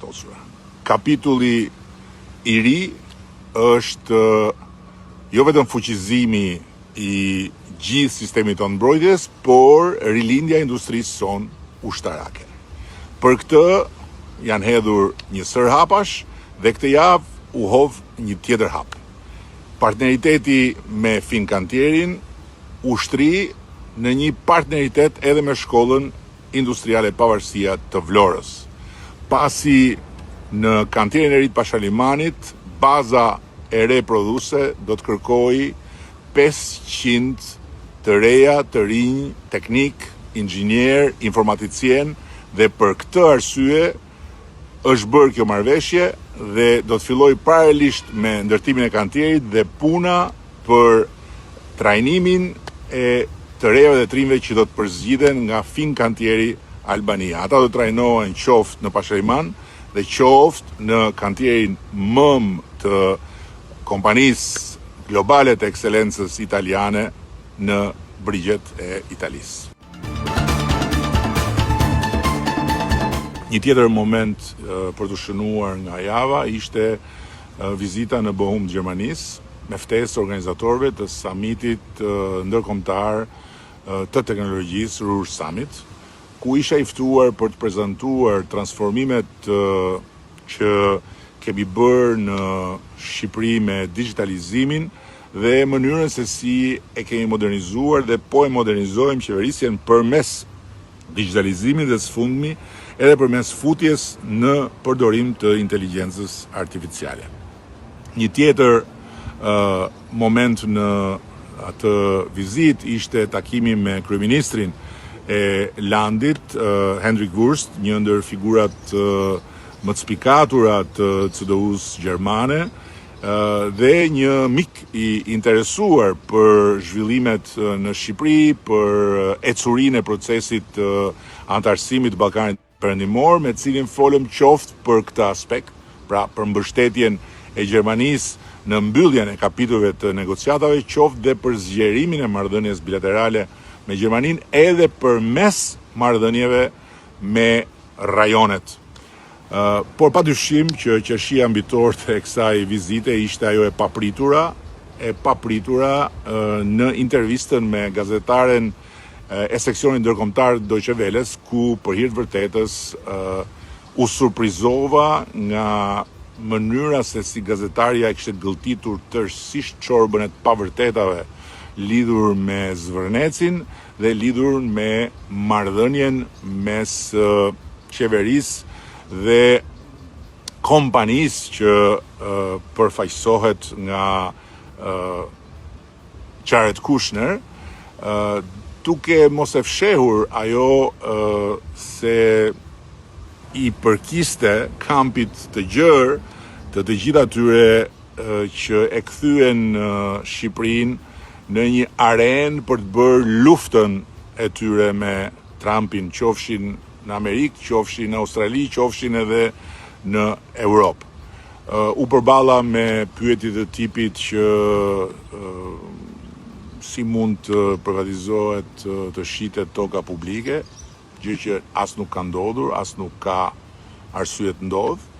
vendosura. Kapitulli i ri është jo vetëm fuqizimi i gjithë sistemit tonë mbrojtjes, por rilindja e industrisë sonë ushtarake. Për këtë janë hedhur një sër hapash dhe këtë javë u hodh një tjetër hap. Partneriteti me Fincantierin ushtri në një partneritet edhe me shkollën industriale Pavarësia të Vlorës. Pasi në kantierin e ri të Pashalimanit, baza e re prodhuese do të kërkojë 500 të reja, të rinj, teknik, inxhinier, informaticien, dhe për këtë arsye është bërë kjo marrëveshje dhe do të fillojë paralelisht me ndërtimin e kantierit dhe puna për trajnimin e të rejave dhe trimve që do të përzgjidhen nga Fincantieri Albania. Ata do të trajnohen qoftë në Pashaliman dhe qoftë në kantierin mëm të kompanisë globale të ekselencës italiane në brigjet e Italisë. Një tjetër moment për të shënuar nga java ishte vizita në Bochum të Gjermanisë me ftesë organizatorëve të samitit ndërkombëtar të teknologjisë Ruhr Summit, ku isha i ftuar për të prezantuar transformimet që kemi bërë në Shqipëri me digitalizimin dhe mënyrën se si e kemi modernizuar dhe po e modernizojmë qeverisjen përmes digitalizimit dhe sfundmi edhe përmes futjes në përdorim të inteligjencës artificiale. Një tjetër moment në atë vizit ishte takimi me kryeministrin e landit, Hendrik Wurst, një ndër figurat më të spikatura të CDU-s gjermane, dhe një mik i interesuar për zhvillimet në Shqipëri, për ecurinë e procesit antarësimit të Ballkanit Perëndimor, me cilin folëm qoftë për këtë aspekt, pra për mbështetjen e Gjermanisë në mbylljen e kapitujve të negociatave, qoftë dhe për zgjerimin e marrëdhënies bilaterale me Gjermaninë edhe përmes marrëdhënieve me rajonet. Por padyshim që qershia mbitore e kësaj vizite ishte ajo e papritura në intervistën me gazetaren e seksionit ndërkombëtar Deutsche Welles, ku për hir të vërtetës u surprizova nga mënyra se si gazetaria e kishte gëlltitur tërësisht çorbën e të pavërtetave lidhur me Zvërnecin dhe lidhur me marrëdhënien mes qeverisë dhe kompanisë që përfaqësohet nga Jared Kushner, duke mos e fshehur ajo se i përkiste kampit të gjerë të gjithë atyre që e kthyen Shqipërinë në një arenë për të bërë luftën e tyre me Trumpin, qofshin në Amerikë, qofshin në Australi, qofshin edhe në Europë. U përballa me pyetje të tipit që si mund të privatizohet, të shitet toka publike, gjë që as nuk ka ndodhur, as nuk ka arsye të ndodhë.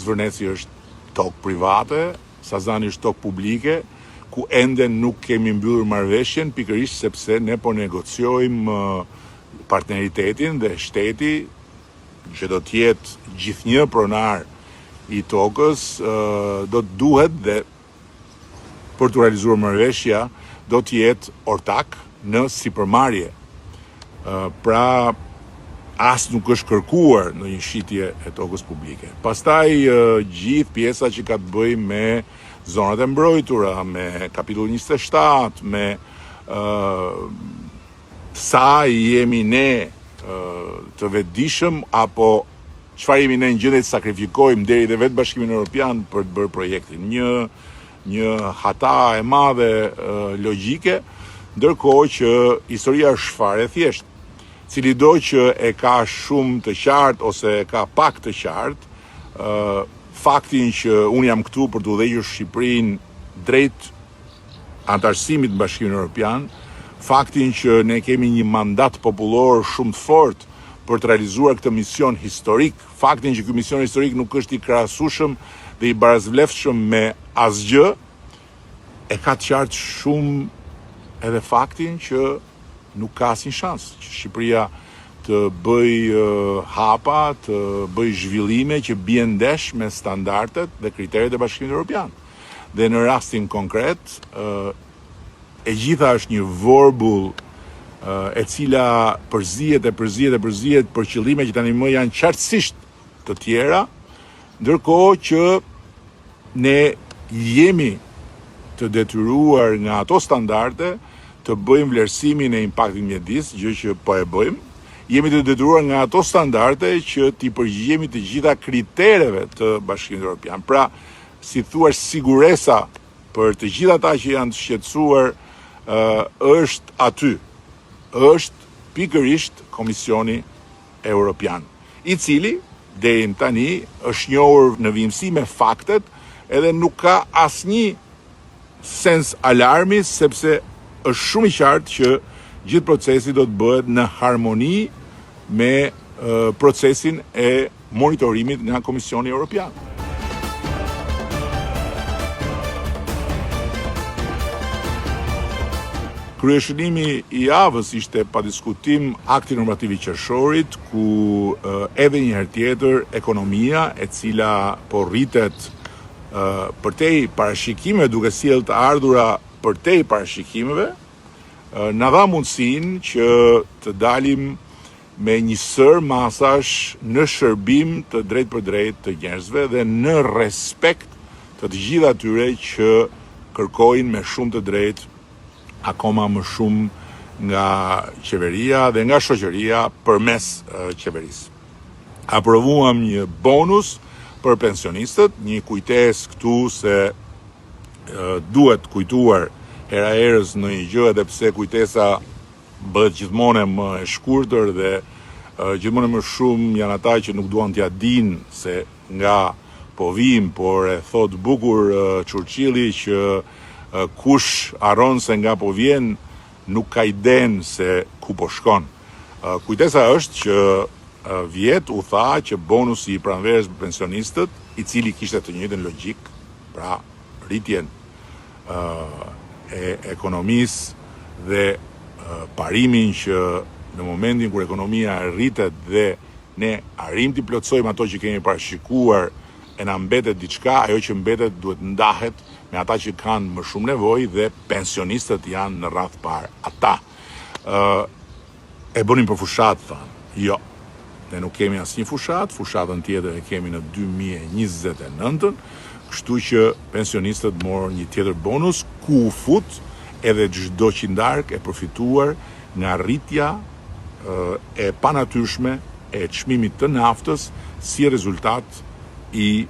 Zvërneci është tokë private, Sazani është tokë publike, ku ende nuk kemi mbyllur marrëveshjen, pikërisht sepse ne po negociojmë partneritetin dhe shteti që do të jetë gjithnjë pronar i tokës do të duhet dhe për të realizuar marrëveshja do të jetë ortak në sipërmarrje. Pra as nuk është kërkuar në një shitje e tokës publike. Pastaj gjithë pjesa që ka të bëjë me zonat e mbrojtura, me kapitull 27, me sa jemi ne të vetëdijshëm apo çfarë jemi ne në gjendje të sakrifikojmë deri dhe vetë Bashkimin Evropian për të bërë projektin. Një hata e madhe logjike, ndërkohë që historia është fare thjesht. Cilido që e ka shumë të qartë ose e ka pak të qartë, faktin që unë jam këtu për të udhëhequr Shqipërinë drejt antarësimit në Bashkimin Evropian, faktin që ne kemi një mandat popullor shumë të fortë për të realizuar këtë mision historik, faktin që ky mision historik nuk është i krahasueshëm dhe i barazvlefshëm me asgjë, e ka të qartë shumë edhe faktin që nuk ka asnjë shans që Shqipëria të bëj hapa, të bëj zhvillime që bien ndesh me standardet dhe kriteret e Bashkimit Evropian. Dhe në rastin konkret, e gjitha është një vorbull e cila përzihet për qëllime që tani më janë qartësisht të tjera, ndërkohë që ne jemi të detyruar nga ato standarde të bëjmë vlerësimin e impaktit mjedis, gjë që po e bëjmë. Jemi të detyruar nga ato standarde që t'i përgjigjemi të gjitha kritereve të Bashkimit Evropian. Pra, si thuash, siguresa për të gjitha ata që janë të shqetësuar është aty. Është pikërisht Komisioni Evropian, i cili deri tani është njohur në vimësi me faktet, edhe nuk ka asnjë sens alarmi, sepse është shumë i qartë që gjithë procesi do të bëhet në harmoni me procesin e monitorimit nga Komisioni Evropian. Kryeshënimi i javës ishte pa diskutim akti normativ i qershorit, ku edhe një herë tjetër ekonomia, e cila po rritet përtej parashikimeve, duke sjellë të ardhura përtej parashikimeve, na dha mundësinë që të dalim me një sër masash në shërbim të drejt për drejt të njerëzve dhe në respekt të gjithë atyre që kërkojnë me shumë të drejtë akoma më shumë nga qeveria dhe nga shoqëria përmes qeverisë. Aprovuam një bonus për pensionistët, një kujtesë këtu se duhet kujtuar hera herës në një gjë, edhe pse kujtesa bëhet gjithmonë më e shkurtër dhe gjithmonë më shumë janë ata që nuk duan t'ia dinë se nga po vim, por e thot bukur Churchilli që kush harron se nga po vjen nuk ka iden se ku po shkon. Kujtesa është që vjet u tha që bonusi i pranverës për pensionistët, i cili kishte të njëjtën logjik, pra rritjen e ekonomisë dhe parimin që në momentin kur ekonomia rritet dhe ne arrim t'i plotësojmë ato që kemi parashikuar, e na mbetet diçka, ajo që mbetet duhet ndahet me ata që kanë më shumë nevojë dhe pensionistët janë në radhë parë. Ata e bënin për fushat, thanë. Jo, ne nuk kemi asnjë fushat, fushatën tjetër e kemi në 2029, kështu që pensionistët morën një tjetër bonus ku u fut edhe çdo qindark e përfituar nga rritja e panatyrshme e çmimit të naftës si rezultat i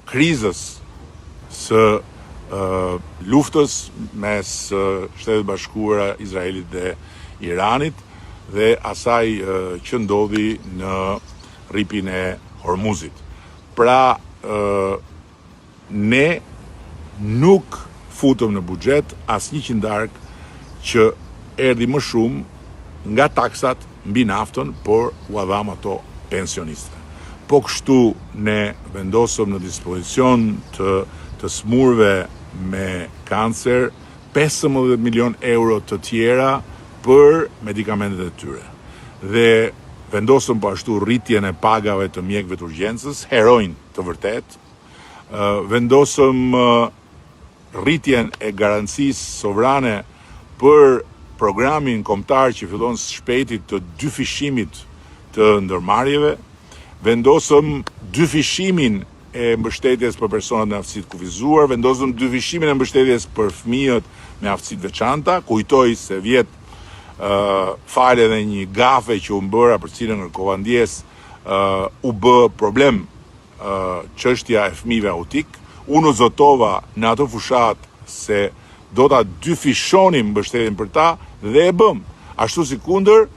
krizës së luftës mes Shtetit Bashkuara, Izraelit dhe Iranit dhe asaj që ndodhi në rripin e Hormuzit. Pra, ne nuk futëm në buxhet asnjë qindark që erdhi më shumë nga taksat mbi naftën, por u dham ato pensionistëve. Po kështu ne vendosëm në dispozicion të smurve me kancer 15 milion euro të tjera për medikamentet e tyre. Dhe vendosëm po ashtu rritjen e pagave të mjekëve të urgjencës, heronj të vërtet. Vendosëm rritjen e garancisë sovrane për programin kombëtar që fillon së shpejti të dyfishimit të ndërmarrjeve. Vendosëm dyfishimin e mbështetjes për personat me aftësi të kufizuar, vendosëm dyfishimin e mbështetjes për fëmijët me aftësi të veçanta. Kujtoj se vjet fal edhe një gafe që u bëra, për cilën kërkova ndjes, u bë problem çështja e fëmijëve autik. Unë u zotova në ato fushat se do ta dyfishonim mbështetjen për ta dhe e bëm. Ashtu si kundër,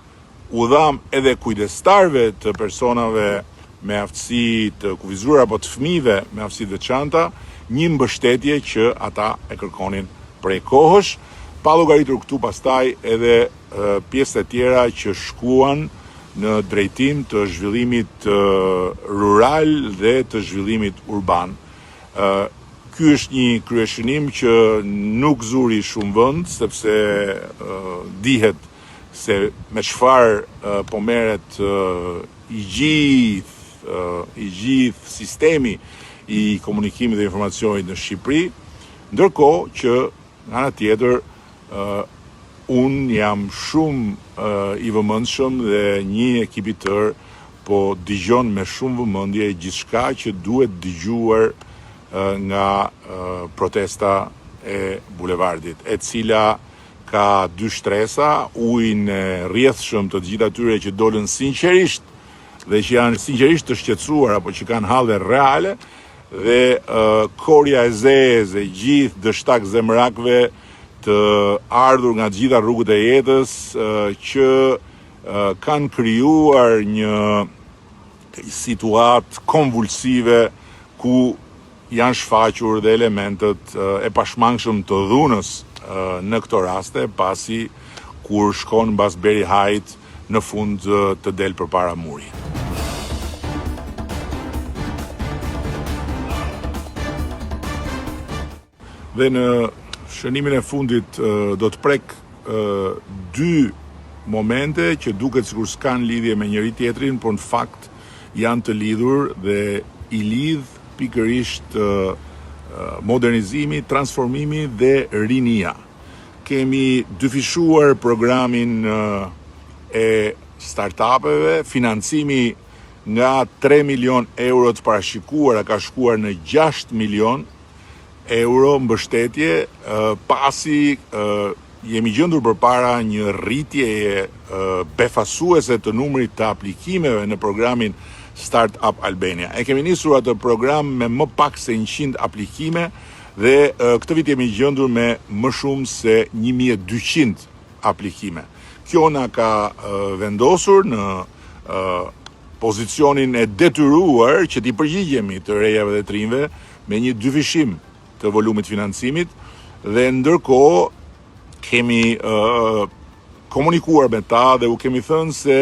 u dham edhe kujdestarëve të personave me aftësi të kufizuar apo të fëmijëve me aftësi të veçanta një mbështetje që ata e kërkonin prej kohësh, pa llogaritur këtu pastaj edhe pjesët e tjera që shkuan në drejtim të zhvillimit rural dhe të zhvillimit urban. Ky është një kryeshënim që nuk zuri shumë vend, sepse dihet se me çfarë po merret i gjithë sistemi i komunikimit dhe informacionit në Shqipëri, ndërkohë që nga ana tjetër unë jam shumë i vëmendshëm dhe një ekip i tërë po dëgjon me shumë vëmendje gjithçka që duhet dëgjuar nga protesta e bulevardit, e cila ka dy shtresa, ujin e rrjedhshëm të gjithë atyre që dolën sinqerisht dhe që janë sinqerisht të shqetësuar apo që kanë halle reale, dhe korja e zezë e gjithë dështak zemrakëve të ardhur nga gjitha rrugët e jetës që kanë krijuar një situatë konvulsive ku janë shfaqur dhe elementet e pashmangshëm të dhunës në këto raste, pasi kur shkon mbas beri hajt në fund të del përpara muri. Dhe në shënimin e fundit do të prek dy momente që duket sikur s'kan lidhje me njëri tjetrin, por në fakt janë të lidhur dhe i lidh pikërisht modernizimi, transformimi dhe rinia. Kemi dyfishuar programin e startupeve, financimi nga 3 milion euro të parashikuara ka shkuar në 6 milion euro mbështetje, pasi jemi gjendur përpara një rritje befasuese të numrit të aplikimeve në programin Startup Albania. E kemi nisur atë program me më pak se 100 aplikime dhe këtë vit jemi gjendur me më shumë se 1200 aplikime. Kjo na ka vendosur në pozicionin e detyruar që t'i përgjigjemi të rejave dhe trinjve me një dyfishim të volumit financimit, dhe ndërkohë kemi komunikuar me ta dhe u kemi thënë se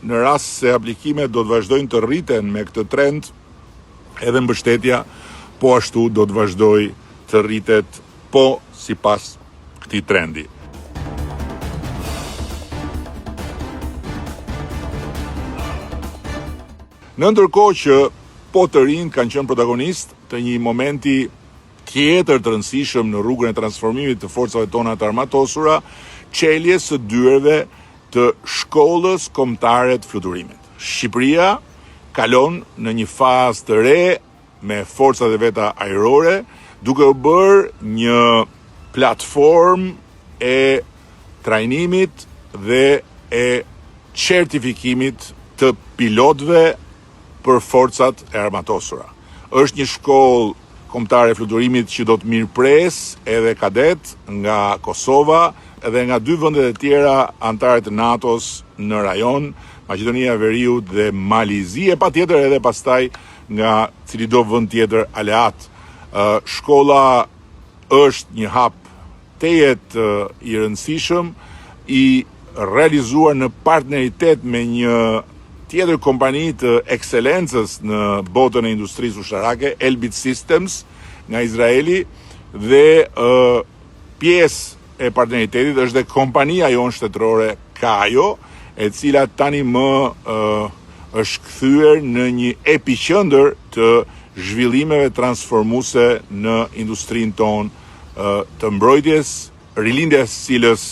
në rast se aplikimet do të vazhdojnë të rriten me këtë trend, edhe mbështetja po ashtu do të vazhdojë të rritet po sipas këtij trendi. Në ndërkohë që po të rinj kanë qenë protagonist të një momenti tjetër të rëndësishëm në rrugën e transformimit të forcave tona të armatosura, çeljes së dyerve të shkollës kombëtare të fluturimit. Shqipëria kalon në një fazë të re me forcat e veta ajrore, duke u bërë një platformë e trajnimit dhe e certifikimit të pilotëve për forcat e armatosura. Është një shkollë kombëtare e fluturimit që do të mirëpres edhe kadet nga Kosova edhe nga dy vendet e tjera anëtare të NATO-s në rajon, Maqedonia e Veriut dhe Malizi, e patjetër edhe pastaj nga cilido vend tjetër aleat. Shkolla është një hap tejet i rëndësishëm, i realizuar në partneritet me një tjetër kompani të ekselencës në botën e industrisë ushtarake, Elbit Systems nga Izraeli, dhe pjesë e partneritetit është dhe kompania jonë shtetërore Kajo, e cila tani më është kthyer në një epiqendër të zhvillimeve transformuese në industrinë tonë të mbrojtjes, rilindjes cilës